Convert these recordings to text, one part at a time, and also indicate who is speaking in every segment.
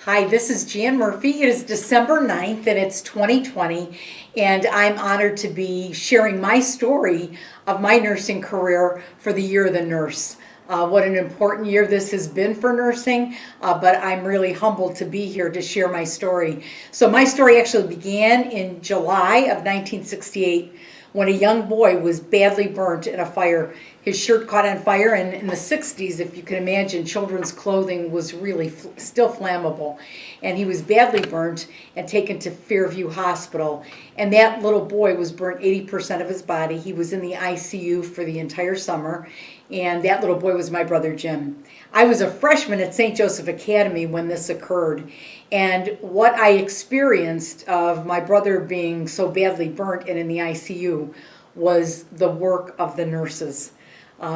Speaker 1: Hi, this is Jan Murphy. It is December 9th and it's 2020, and I'm honored to be sharing my story of my nursing career for the Year of the Nurse. What an important year this has been for nursing, but I'm really humbled to be here to share my story. So, my story actually began in July of 1968 when a young boy was badly burnt in a fire. His shirt caught on fire, and in the 60s, if you can imagine, children's clothing was really still flammable. And he was badly burnt and taken to Fairview Hospital. And that little boy was burnt 80% of his body. He was in the ICU for the entire summer. And that little boy was my brother Jim. I was a freshman at St. Joseph Academy when this occurred. And what I experienced of my brother being so badly burnt and in the ICU was the work of the nurses. We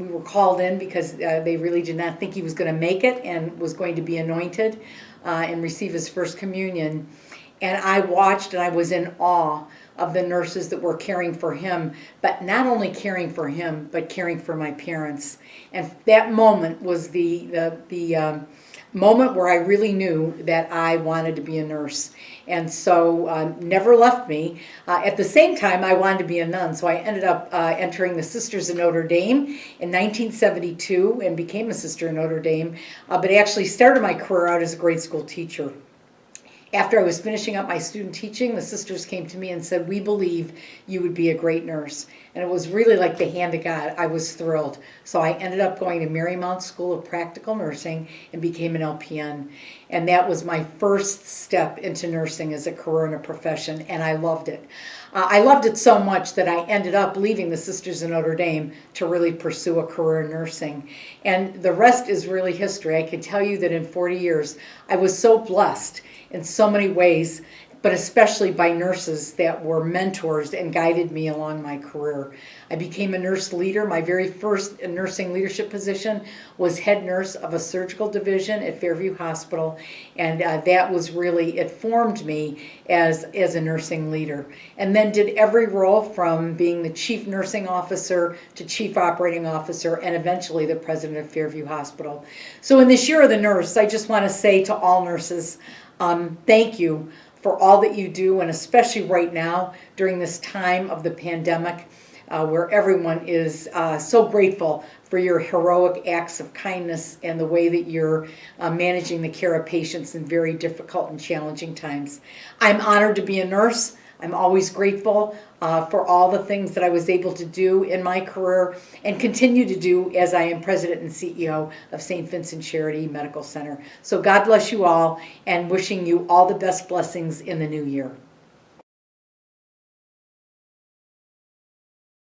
Speaker 1: were called in because they really did not think he was going to make it and was going to be anointed and receive his first communion. And I watched and I was in awe of the nurses that were caring for him, but not only caring for him, but caring for my parents. And that moment was the moment where I really knew that I wanted to be a nurse. And so never left me. At the same time, I wanted to be a nun, so I ended up entering the Sisters of Notre Dame in 1972 and became a Sister in Notre Dame, but actually started my career out as a grade school teacher. After I was finishing up my student teaching, the sisters came to me and said, "We believe you would be a great nurse." And it was really like the hand of God. I was thrilled. So I ended up going to Marymount School of Practical Nursing and became an LPN. And that was my first step into nursing as a career and a profession, and I loved it. I loved it so much that I ended up leaving the Sisters of Notre Dame to really pursue a career in nursing. And the rest is really history. I can tell you that in 40 years, I was so blessed in so many ways, but especially by nurses that were mentors and guided me along my career. I became a nurse leader. My very first nursing leadership position was head nurse of a surgical division at Fairview Hospital, and that was really, it formed me as a nursing leader. And then did every role from being the chief nursing officer to chief operating officer and eventually the president of Fairview Hospital. So in this Year of the Nurse, I just want to say to all nurses, thank you for all that you do, and especially right now during this time of the pandemic where everyone is so grateful for your heroic acts of kindness and the way that you're managing the care of patients in very difficult and challenging times. I'm honored to be a nurse. I'm always grateful for all the things that I was able to do in my career and continue to do as I am president and CEO of St. Vincent Charity Medical Center. So God bless you all, and wishing you all the best blessings in the new year.